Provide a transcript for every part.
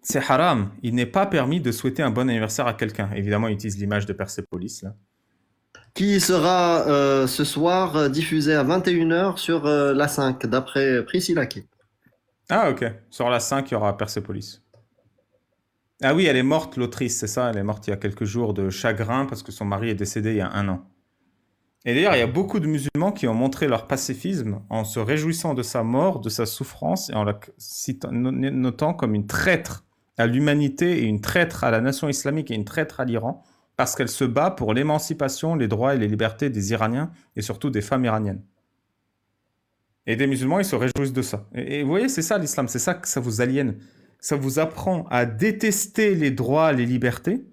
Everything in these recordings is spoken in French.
C'est haram. Il n'est pas permis de souhaiter un bon anniversaire à quelqu'un. Évidemment, il utilise l'image de Persépolis, là. Qui sera ce soir diffusé à 21 h sur la 5, d'après Priscilla Key. Ah, ok. Sur la 5, il y aura Persépolis. Ah oui, elle est morte, l'autrice, c'est ça. Elle est morte il y a quelques jours de chagrin parce que son mari est décédé il y a 1 an. Et d'ailleurs, il y a beaucoup de musulmans qui ont montré leur pacifisme en se réjouissant de sa mort, de sa souffrance, et en la notant comme une traître à l'humanité et une traître à la nation islamique et une traître à l'Iran, parce qu'elle se bat pour l'émancipation, les droits et les libertés des Iraniens, et surtout des femmes iraniennes. Et des musulmans, ils se réjouissent de ça. Et vous voyez, c'est ça l'islam, c'est ça que ça vous aliène. Ça vous apprend à détester les droits, les libertés,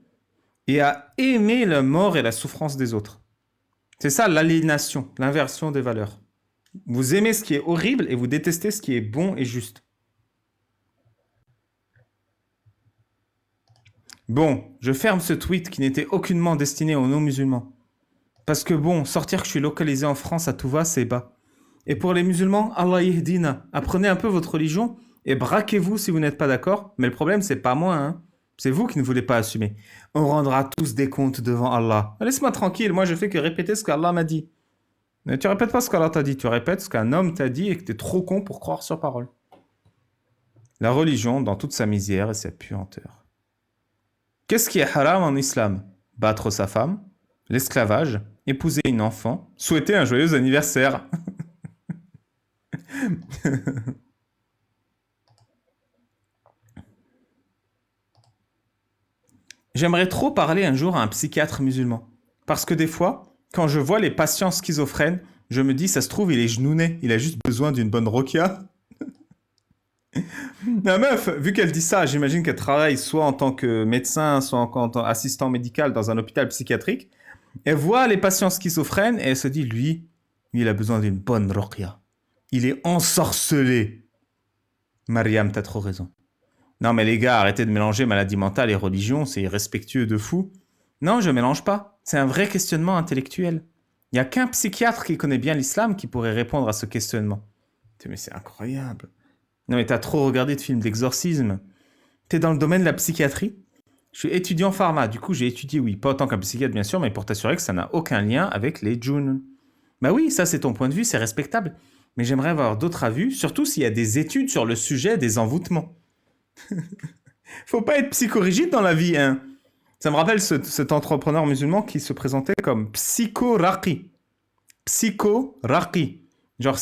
et à aimer la mort et la souffrance des autres. C'est ça l'aliénation, l'inversion des valeurs. Vous aimez ce qui est horrible et vous détestez ce qui est bon et juste. Bon, je ferme ce tweet qui n'était aucunement destiné aux non-musulmans. Parce que bon, sortir que je suis localisé en France à tout va, c'est bas. Et pour les musulmans, Allah yahdina, apprenez un peu votre religion et braquez-vous si vous n'êtes pas d'accord. Mais le problème, c'est pas moi, hein. C'est vous qui ne voulez pas assumer. On rendra tous des comptes devant Allah. Laisse-moi tranquille, moi je fais que répéter ce qu'Allah m'a dit. Mais tu répètes pas ce qu'Allah t'a dit, tu répètes ce qu'un homme t'a dit et que t'es trop con pour croire sur parole. La religion dans toute sa misère et sa puanteur. Qu'est-ce qui est haram en islam? Battre sa femme, l'esclavage, épouser une enfant, souhaiter un joyeux anniversaire. J'aimerais trop parler un jour à un psychiatre musulman. Parce que des fois, quand je vois les patients schizophrènes, je me dis, ça se trouve, il est genouné, il a juste besoin d'une bonne roquia. La meuf, vu qu'elle dit ça, j'imagine qu'elle travaille soit en tant que médecin, soit en tant qu'assistant médical dans un hôpital psychiatrique. Elle voit les patients schizophrènes et elle se dit, lui, il a besoin d'une bonne roquia. Il est ensorcelé. Mariam, t'as trop raison. Non mais les gars, arrêtez de mélanger maladie mentale et religion, c'est irrespectueux de fou. Non, je mélange pas. C'est un vrai questionnement intellectuel. Il n'y a qu'un psychiatre qui connaît bien l'islam qui pourrait répondre à ce questionnement. Mais c'est incroyable. Non mais t'as trop regardé de films d'exorcisme. T'es dans le domaine de la psychiatrie? Je suis étudiant pharma, du coup j'ai étudié, oui, pas autant qu'un psychiatre bien sûr, mais pour t'assurer que ça n'a aucun lien avec les djinns. Bah oui, ça c'est ton point de vue, c'est respectable. Mais j'aimerais avoir d'autres avis, surtout s'il y a des études sur le sujet des envoûtements. Faut pas être psychorigide dans la vie, hein. Ça me rappelle cet entrepreneur musulman qui se présentait comme psycho-raqi. Psycho-raqi. Genre,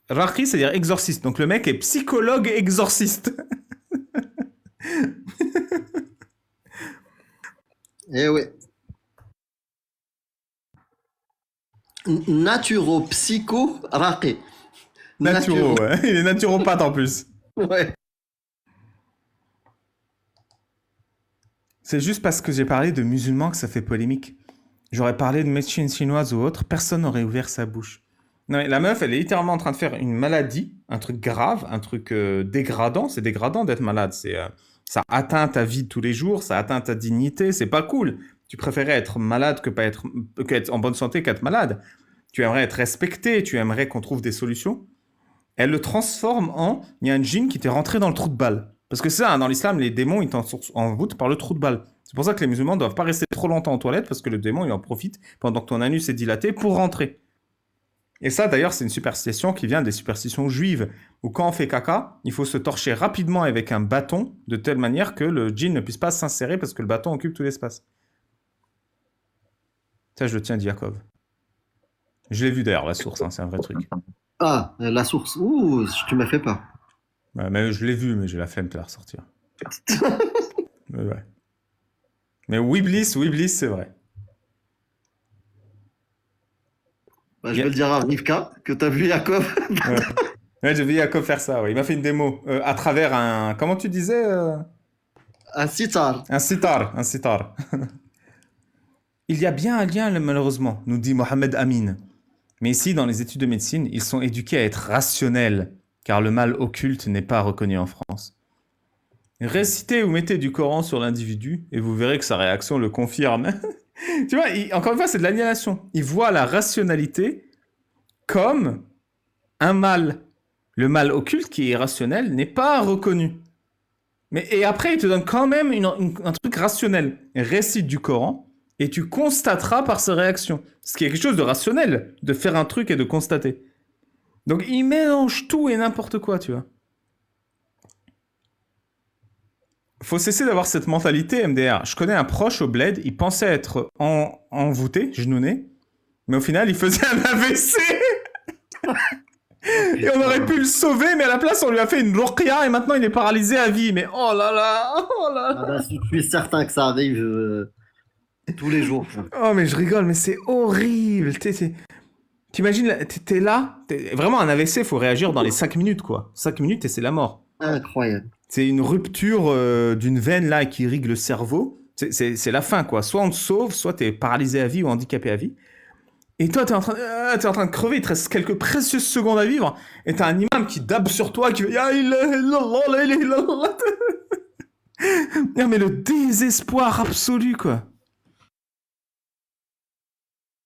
raqi, c'est-à-dire exorciste. Donc le mec est psychologue exorciste. Eh oui. Naturo-psycho-raqi. Naturo, ouais. Il est naturopathe en plus. Ouais. C'est juste parce que j'ai parlé de musulmans que ça fait polémique. J'aurais parlé de médecine chinoise ou autre, personne n'aurait ouvert sa bouche. Non, mais la meuf, elle est littéralement en train de faire une maladie, un truc grave, un truc dégradant. C'est dégradant d'être malade. Ça atteint ta vie de tous les jours, ça atteint ta dignité. C'est pas cool. Tu préférais être malade qu'être en bonne santé qu'être malade. Tu aimerais être respecté, tu aimerais qu'on trouve des solutions. Elle le transforme en il y a un djinn qui t'est rentré dans le trou de balle. Parce que ça, dans l'islam, les démons, ils t'envoûtent par le trou de balle. C'est pour ça que les musulmans ne doivent pas rester trop longtemps aux toilettes, parce que le démon, il en profite pendant que ton anus est dilaté pour rentrer. Et ça, d'ailleurs, c'est une superstition qui vient des superstitions juives, où quand on fait caca, il faut se torcher rapidement avec un bâton, de telle manière que le djinn ne puisse pas s'insérer, parce que le bâton occupe tout l'espace. Ça, je le tiens de Yaakov. Je l'ai vu d'ailleurs, la source, hein, c'est un vrai truc. Ah, la source. Ouh, tu m'as fait peur. Ouais, mais je l'ai vu, mais j'ai la flemme de la ressortir. Mais ouais. Mais Wiblis, c'est vrai. Bah, je vais le dire à Rivka que t'as vu Jacob. Ouais, ouais, j'ai vu Yaakov faire ça, ouais. Il m'a fait une démo à travers un... Comment tu disais Un sitar. Un sitar. Il y a bien un lien, malheureusement, nous dit Mohamed Amin. Mais ici, dans les études de médecine, ils sont éduqués à être rationnels, car le mal occulte n'est pas reconnu en France. Récitez ou mettez du Coran sur l'individu, et vous verrez que sa réaction le confirme. Tu vois, encore une fois, c'est de l'aliénation. Il voit la rationalité comme un mal. Le mal occulte qui est irrationnel n'est pas reconnu. Et après, il te donne quand même un truc rationnel. Récite du Coran et tu constateras par ses réactions. Ce qui est quelque chose de rationnel, de faire un truc et de constater. Donc il mélange tout et n'importe quoi, tu vois. Faut cesser d'avoir cette mentalité MDR. Je connais un proche au bled, il pensait être envoûté, genouné, mais au final, il faisait un AVC. Et on aurait pu le sauver, mais à la place, on lui a fait une ruqya et maintenant il est paralysé à vie. Mais oh là là, oh là Ah là. bah, je suis certain que ça arrive tous les jours. Oh, mais je rigole, mais c'est horrible. T'imagines, t'es là, vraiment un AVC, faut réagir dans les 5 minutes, quoi. 5 minutes et c'est la mort. Incroyable. C'est une rupture d'une veine là qui irrigue le cerveau. C'est la fin, quoi. Soit on te sauve, soit t'es paralysé à vie ou handicapé à vie. Et toi, t'es en train de crever, il te reste quelques précieuses secondes à vivre. Et t'as un imam qui dabe sur toi, qui fait Ya ilaha illallah, la ilaha illallah. Non, mais le désespoir absolu, quoi.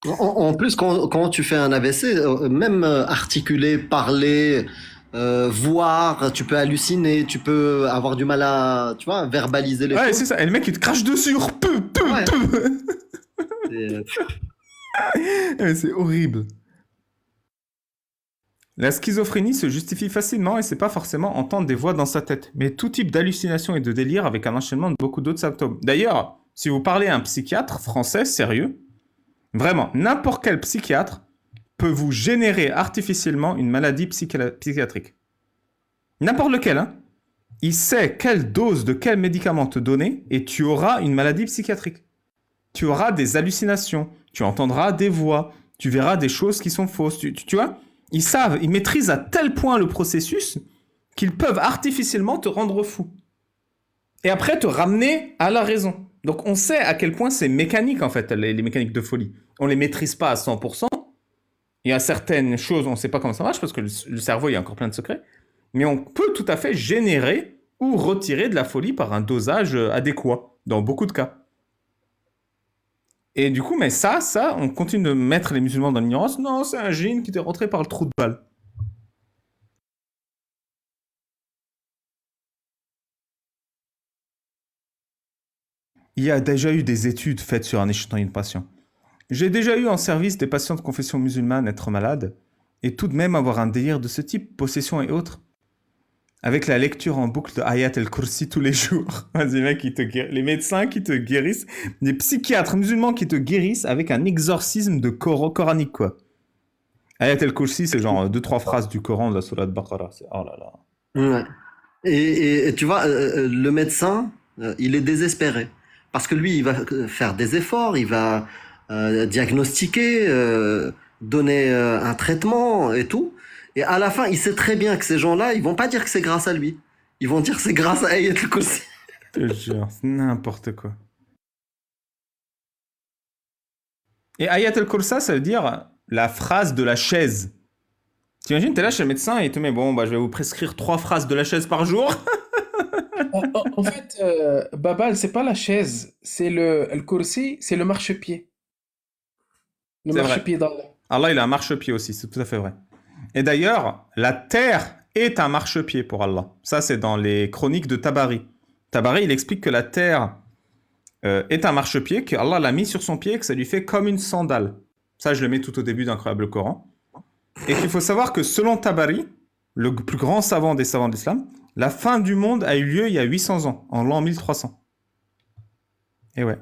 En plus, quand tu fais un AVC, même articuler, parler, voir, tu peux halluciner, tu peux avoir du mal à, tu vois, verbaliser les Ouais, choses. c'est ça. Et le mec, il te crache dessus. Ouais. Peu. Et, C'est horrible. La schizophrénie se justifie facilement et c'est pas forcément entendre des voix dans sa tête, mais tout type d'hallucination et de délire avec un enchaînement de beaucoup d'autres symptômes. D'ailleurs, si vous parlez à un psychiatre français sérieux, vraiment, n'importe quel psychiatre peut vous générer artificiellement une maladie psychiatrique. N'importe lequel, hein. Il sait quelle dose de quel médicament te donner et tu auras une maladie psychiatrique. Tu auras des hallucinations, tu entendras des voix, tu verras des choses qui sont fausses. Tu vois, ils savent, ils maîtrisent à tel point le processus qu'ils peuvent artificiellement te rendre fou. Et après te ramener à la raison. Donc on sait à quel point c'est mécanique en fait, les mécaniques de folie. On les maîtrise pas à 100%. Il y a certaines choses, on ne sait pas comment ça marche parce que le cerveau, il y a encore plein de secrets. Mais on peut tout à fait générer ou retirer de la folie par un dosage adéquat, dans beaucoup de cas. Et du coup, mais ça, on continue de mettre les musulmans dans l'ignorance. Non, c'est un djinn qui t'est rentré par le trou de balle. Il y a déjà eu des études faites sur un échantillon de patients. J'ai déjà eu en service des patients de confession musulmane être malades, et tout de même avoir un délire de ce type, possession et autres. Avec la lecture en boucle de Ayat el-Kursi tous les jours. Vas-y mec, les médecins qui te guérissent, des psychiatres musulmans qui te guérissent avec un exorcisme de coranique, quoi. Ayat el-Kursi, c'est genre 2-3 phrases du Coran de la Sourate Baqarah. Oh là là. ouais. Et tu vois, le médecin, il est désespéré. Parce que lui, il va faire des efforts, il va diagnostiquer, donner un traitement et tout. Et à la fin, il sait très bien que ces gens-là, ils vont pas dire que c'est grâce à lui. Ils vont dire que c'est grâce à Ayat al-Kursi. Je te jure, c'est n'importe quoi. Et Ayat al-Kursa, ça veut dire la phrase de la chaise. T'imagines, t'es là chez le médecin et il te met, bon, bah, je vais vous prescrire 3 phrases de la chaise par jour. En fait, Babal, c'est pas la chaise, c'est le kursi, c'est le marchepied. Le C'est vrai. marchepied d'Allah. Allah, il a un marchepied aussi, c'est tout à fait vrai. Et d'ailleurs, la terre est un marchepied pour Allah. Ça, c'est dans les chroniques de Tabari. Tabari, il explique que la terre est un marchepied, qu'Allah l'a mis sur son pied, que ça lui fait comme une sandale. Ça, je le mets tout au début d'Incroyable Coran. Et qu'il faut savoir que selon Tabari, le plus grand savant des savants de l'islam, la fin du monde a eu lieu il y a 800 ans, en l'an 1300. Et ouais.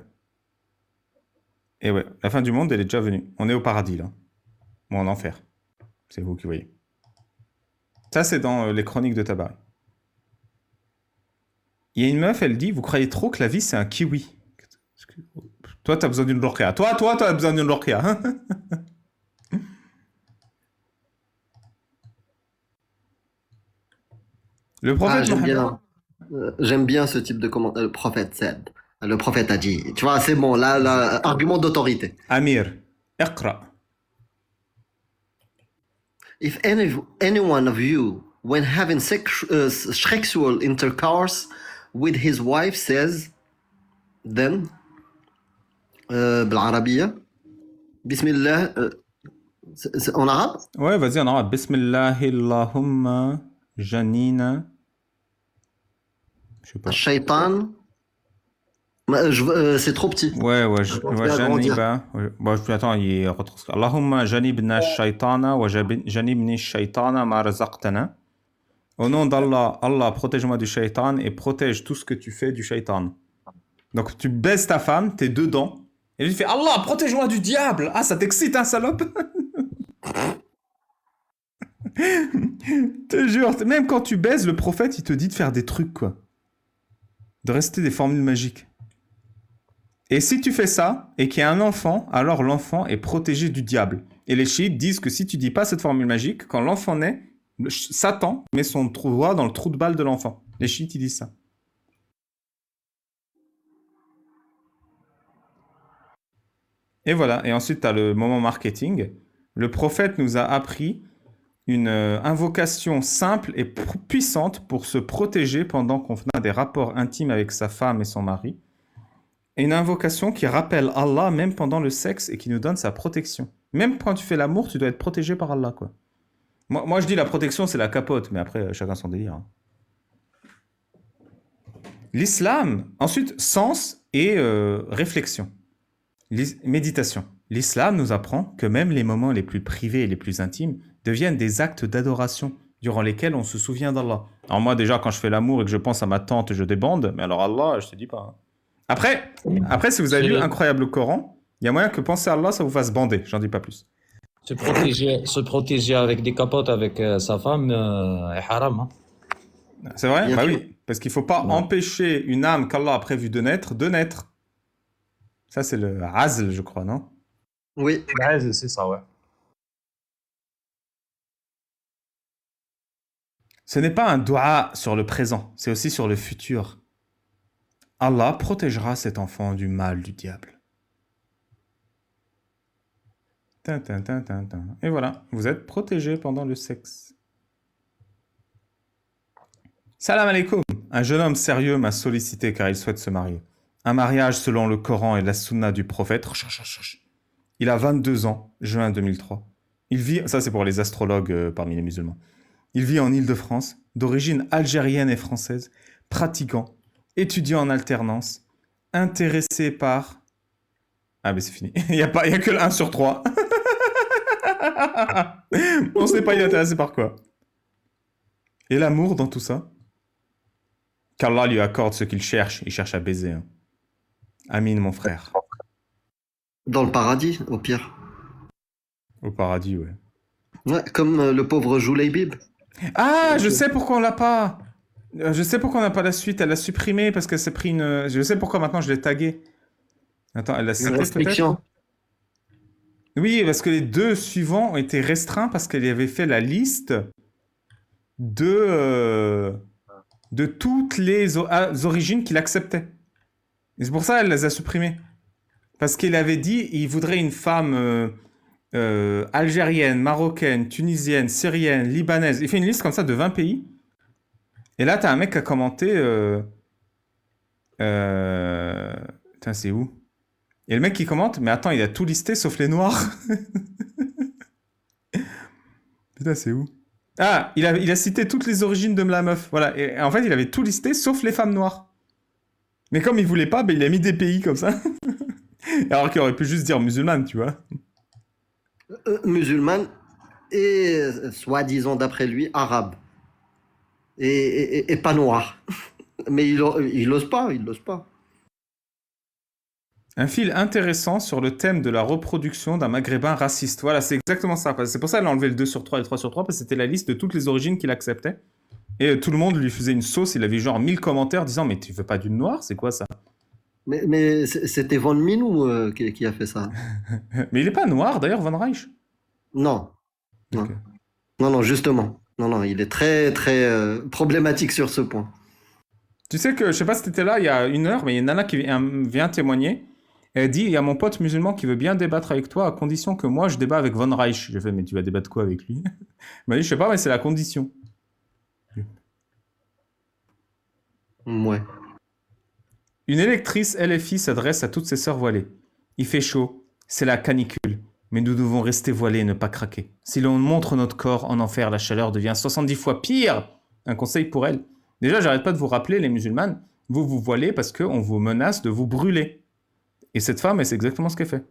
Et ouais, la fin du monde, elle est déjà venue. On est au paradis, là. Ou en enfer. C'est vous qui voyez. Ça, c'est dans les chroniques de Tabari. Il y a une meuf, elle dit, vous croyez trop que la vie, c'est un kiwi. Toi, t'as besoin d'une ruqya. Toi, t'as besoin d'une ruqya. Hein. Le prophète J'aime Mohammed... bien. J'aime bien ce type de commentaire. Le prophète said. Le prophète a dit. Tu vois, c'est bon, là, argument d'autorité. Amir, اقرأ. If any one of you, when having sexual intercourse with his wife, says, then, بالعربية, Bismillah, en arabe? Ouais, vas-y, en arabe. Bismillahillahumma janina Je sais pas. Shaitan. C'est trop petit. Ouais, ouais, On peut agrandir. janiba. Ouais. Bon, attends, il est retranscrit. Allahumma janibna shaitana wa janibni shaitana ma razaqtana. Au nom d'Allah, Allah, protège-moi du shaitan et protège tout ce que tu fais du shaitan. Donc tu baises ta femme, t'es dedans, et lui fait Allah, protège-moi du diable. Ah, ça t'excite, hein, salope. Te jure, même quand tu baises, le prophète, il te dit de faire des trucs, quoi. De rester des formules magiques. Et si tu fais ça, et qu'il y a un enfant, alors l'enfant est protégé du diable. Et les chiites disent que si tu dis pas cette formule magique, quand l'enfant naît, Satan met son doigt dans le trou de balle de l'enfant. Les chiites, ils disent ça. Et voilà. Et ensuite, tu as le moment marketing. Le prophète nous a appris une invocation simple et puissante pour se protéger pendant qu'on a des rapports intimes avec sa femme et son mari. Et une invocation qui rappelle Allah même pendant le sexe et qui nous donne sa protection. Même quand tu fais l'amour, tu dois être protégé par Allah, quoi. Moi, je dis la protection, c'est la capote, mais après, chacun son délire. Hein. L'islam, ensuite, sens et réflexion. Méditation. L'islam nous apprend que même les moments les plus privés et les plus intimes deviennent des actes d'adoration durant lesquels on se souvient d'Allah. Alors moi, déjà, quand je fais l'amour et que je pense à ma tante, je débande, mais alors Allah, je te dis pas. Hein. Après, si vous avez lu Incroyable Coran, il y a moyen que penser à Allah, ça vous fasse bander. J'en dis pas plus. Se protéger avec des capotes avec sa femme est haram. Hein. C'est vrai? Bien Bah sûr. oui. Parce qu'il ne faut pas empêcher une âme qu'Allah a prévu de naître. Ça, c'est le azl, je crois, non? Oui. Ouais, c'est ça, ouais. Ce n'est pas un dua sur le présent, c'est aussi sur le futur. Allah protégera cet enfant du mal du diable. Tin, tin, tin, tin, tin. Et voilà, vous êtes protégé pendant le sexe. Salam alaikum. Un jeune homme sérieux m'a sollicité car il souhaite se marier. Un mariage selon le Coran et la sunna du prophète. Il a 22 ans, juin 2003. Il vit, ça c'est pour les astrologues parmi les musulmans. Il vit en Île-de-France, d'origine algérienne et française, pratiquant, étudiant en alternance, intéressé par... Ah mais c'est fini, il n'y a que le 1 sur 3. On ne sait pas il est intéressé par quoi. Et l'amour dans tout ça? Qu'Allah lui accorde ce qu'il cherche, il cherche à baiser. Hein. Amin mon frère. Dans le paradis, au pire. Au paradis, ouais. Ouais, comme le pauvre Jouleibib. Ah, je sais pourquoi on l'a pas. Je sais pourquoi on n'a pas la suite. Elle l'a supprimé parce qu'elle s'est pris une. Je sais pourquoi maintenant je l'ai tagué. Attends, elle l'a Une cité restriction. peut-être? Oui, parce que les deux suivants ont été restreints parce qu'elle avait fait la liste de toutes les origines qu'il acceptait. Et c'est pour ça qu'elle les a supprimées. Parce qu'il avait dit il voudrait une femme algérienne, marocaine, tunisienne, syrienne, libanaise. Il fait une liste comme ça de 20 pays. Et là, t'as un mec qui a commenté... Putain, c'est où? Et le mec qui commente, mais attends, il a tout listé sauf les noirs. Putain, c'est où? Ah, il a cité toutes les origines de la meuf. Voilà. Et en fait, il avait tout listé sauf les femmes noires. Mais comme il voulait pas, ben, il a mis des pays comme ça. Alors qu'il aurait pu juste dire musulmane, tu vois. Musulmane et, soi-disant d'après lui, arabe. Et pas noir. Mais il ose pas, il ose pas. Un fil intéressant sur le thème de la reproduction d'un maghrébin raciste. Voilà, c'est exactement ça. C'est pour ça qu'elle a enlevé le 2 sur 3 et le 3 sur 3, parce que c'était la liste de toutes les origines qu'il acceptait. Et tout le monde lui faisait une sauce. Il avait genre 1000 commentaires disant « Mais tu veux pas d'une noire? C'est quoi ça ?» Mais c'était Von Minou qui a fait ça. Mais il est pas noir, d'ailleurs, Van Reich. Non. Non. Ok. Non, justement. Non, il est très, très problématique sur ce point. Tu sais que, je sais pas si t'étais là il y a 1 heure, mais il y a une nana qui vient témoigner. Elle dit, il y a mon pote musulman qui veut bien débattre avec toi à condition que moi je débat avec Von Reich. J'ai fait, mais tu vas débattre quoi avec lui? Il m'a dit, je sais pas, mais c'est la condition. Ouais. Une électrice LFI s'adresse à toutes ses sœurs voilées. Il fait chaud, c'est la canicule, mais nous devons rester voilés et ne pas craquer. Si l'on montre notre corps en enfer, la chaleur devient 70 fois pire. Un conseil pour elle, Déjà, j'arrête pas de vous rappeler, les musulmanes, vous vous voilez parce qu'on vous menace de vous brûler. Et cette femme, elle, c'est exactement ce qu'elle fait.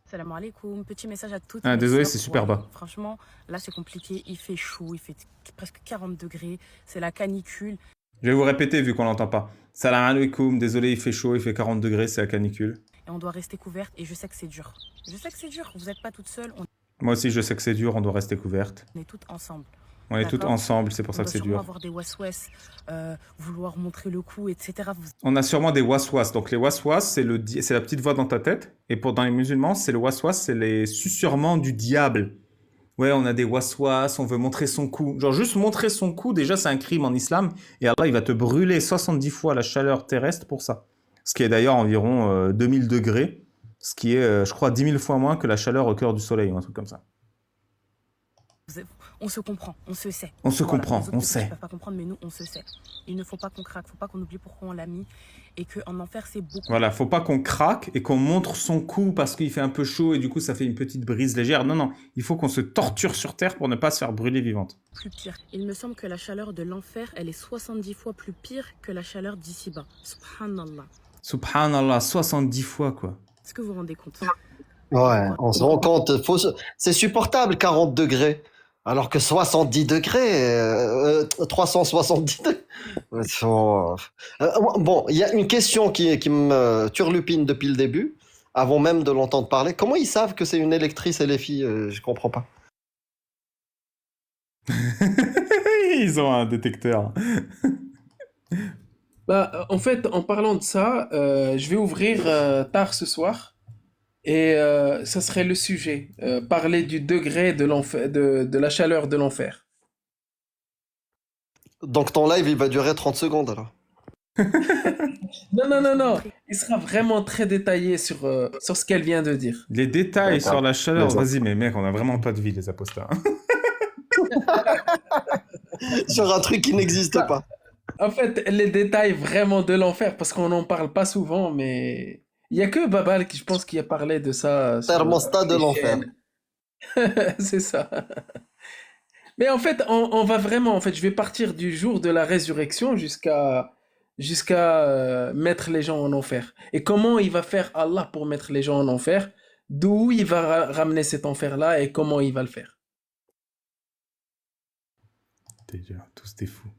Salam alaikum, petit message à toutes Ah, mes désolé, sœurs. c'est super bas. Franchement, là c'est compliqué, il fait chaud, il fait presque 40 degrés, c'est la canicule. Je vais vous répéter vu qu'on l'entend pas. Salam alaikum, désolé, il fait chaud, il fait 40 degrés, c'est la canicule. Et on doit rester couverte et je sais que c'est dur. Je sais que c'est dur, vous n'êtes pas toutes seules, Moi aussi, je sais que c'est dur, on doit rester couverte. on est toutes ensemble. On est toutes D'accord. ensemble, c'est pour On ça que doit c'est sûrement dur. avoir des was-was, vouloir montrer le coup, etc. On a sûrement des waswas. Donc les waswas, c'est la petite voix dans ta tête. Et dans les musulmans, c'est le waswas, c'est les susurrements du diable. Ouais, on a des waswas, on veut montrer son cou. Genre juste montrer son cou, déjà c'est un crime en islam. Et Allah, il va te brûler 70 fois la chaleur terrestre pour ça. Ce qui est d'ailleurs environ 2000 degrés. Ce qui est, je crois, 10 000 fois moins que la chaleur au cœur du soleil ou un truc comme ça. On se comprend, on se sait. On se Voilà, comprend, les autres, on peut-être, sait. ils peuvent pas comprendre, mais nous, on se sait. Il ne faut pas qu'on craque, faut pas qu'on oublie pourquoi on l'a mis. Et qu'en enfer, c'est beaucoup Voilà, faut pas qu'on craque et qu'on montre son cou parce qu'il fait un peu chaud et du coup ça fait une petite brise légère. Non, non, il faut qu'on se torture sur terre pour ne pas se faire brûler vivante. plus pire. Il me semble que la chaleur de l'enfer, elle est 70 fois plus pire que la chaleur d'ici-bas. Subhanallah. Subhanallah, 70 fois quoi. Est-ce que vous vous rendez compte? Ouais, on se rend compte, c'est supportable 40 degrés, alors que 70 degrés, 370 degrés. Bon, il y a une question qui me turlupine depuis le début, avant même de l'entendre parler. Comment ils savent que c'est une électrice et les filles? Je comprends pas. Ils ont un détecteur. Bah, en fait, en parlant de ça, je vais ouvrir tard ce soir et ça serait le sujet, parler du degré de l'enfer, de la chaleur de l'enfer. Donc ton live, il va durer 30 secondes alors. Non, il sera vraiment très détaillé sur ce qu'elle vient de dire. Les détails D'accord. sur la chaleur, D'accord. vas-y, mais mec, on a vraiment pas de vie, les apostats. Sur un truc qui n'existe pas. En fait, les détails vraiment de l'enfer, parce qu'on n'en parle pas souvent, mais il y a que Babal qui, je pense, qui a parlé de ça. sur Thermostat de les l'enfer. chaînes. C'est ça. Mais en fait, on va vraiment, en fait, je vais partir du jour de la résurrection jusqu'à mettre les gens en enfer. Et comment il va faire Allah pour mettre les gens en enfer, d'où il va ramener cet enfer-là et comment il va le faire. Tous des fous.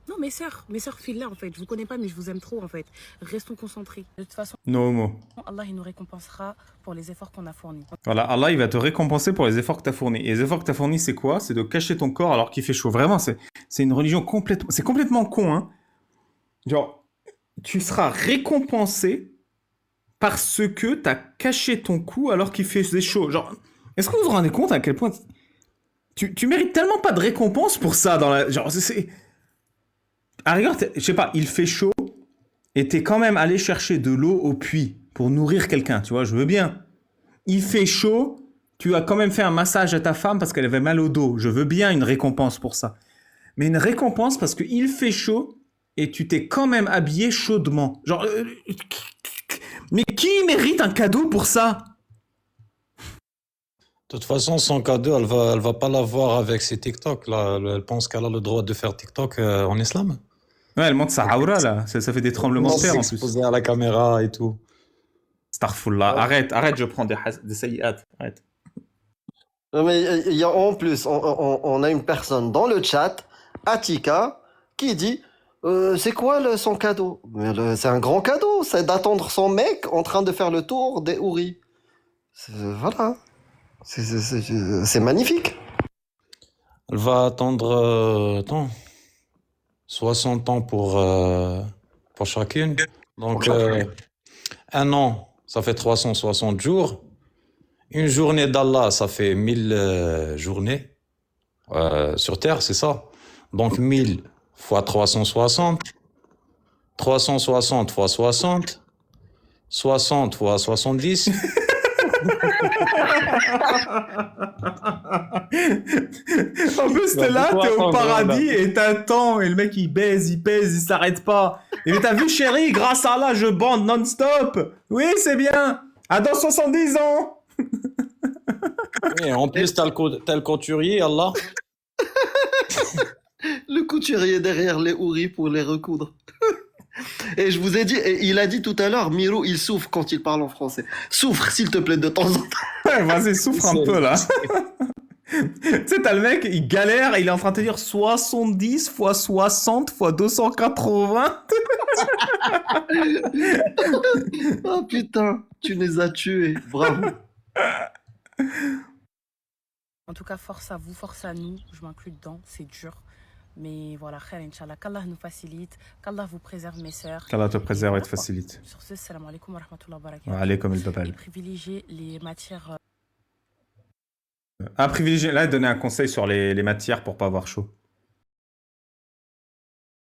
Non, mes sœurs filles-là, en fait. Je vous connais pas, mais je vous aime trop, en fait. Restons concentrés. De toute façon, No homo. Allah, il nous récompensera pour les efforts qu'on a fournis. Voilà, Allah, il va te récompenser pour les efforts que tu as fournis. Et les efforts que tu as fournis, c'est quoi? C'est de cacher ton corps alors qu'il fait chaud. Vraiment, c'est une religion complètement... C'est complètement con, hein. Genre, tu seras récompensé parce que tu as caché ton cou alors qu'il faisait chaud. Genre, est-ce que vous vous rendez compte à quel point... Tu mérites tellement pas de récompense pour ça dans la... Genre, c'est... À la rigueur, je sais pas, il fait chaud et t'es quand même allé chercher de l'eau au puits pour nourrir quelqu'un, tu vois, je veux bien. Il fait chaud, tu as quand même fait un massage à ta femme parce qu'elle avait mal au dos. Je veux bien une récompense pour ça. Mais une récompense parce qu'il fait chaud et tu t'es quand même habillé chaudement. Genre, mais qui mérite un cadeau pour ça? De toute façon, son cadeau, elle va pas l'avoir avec ses TikTok. Là. Elle pense qu'elle a le droit de faire TikTok en islam. Ouais, elle monte sa aura là, ça fait des tremblements de terre en plus. S'exposer à la caméra et tout. Astaghfirullah, arrête, je prends des sayyat, arrête. Non, mais il y a en plus, on a une personne dans le chat, Atika, qui dit c'est quoi son cadeau? C'est un grand cadeau, c'est d'attendre son mec en train de faire le tour des houris. Voilà. C'est magnifique. Elle va attendre 60 ans pour chacune. Donc, un an, ça fait 360 jours. Une journée d'Allah, ça fait 1000 journées sur Terre, c'est ça. Donc, 1000 fois 360. 360 fois 60. 60 fois 70. En plus, t'es là, t'es au paradis et t'attends et le mec il baise, il s'arrête pas. Et mais t'as vu, chérie, grâce à Allah, je bande non-stop. Oui, c'est bien. À dans 70 ans. Et en plus, t'as le couturier, Allah. Le couturier derrière les houris pour les recoudre. Et je vous ai dit, et il a dit tout à l'heure, Miro, il souffre quand il parle en français. Souffre, s'il te plaît, de temps en temps. Ouais, vas-y, souffre un peu là. Tu sais, t'as le mec, il galère, il est en train de te dire 70 fois 60 fois 280. Oh putain, tu les as tués. Bravo. En tout cas, force à vous, force à nous. Je m'inclus dedans, c'est dur. Mais voilà, khair, Inch'Allah. Qu'Allah nous facilite, qu'Allah vous préserve, mes sœurs. Qu'Allah te préserve et te voilà, quoi. facilite. Sur ce, salam alaikum wa rahmatullahi wa barakatuh. Ouais, allez, comme il Et t'appelle. privilégiez les matières. À privilégier, là, donner un conseil sur les matières pour pas avoir chaud.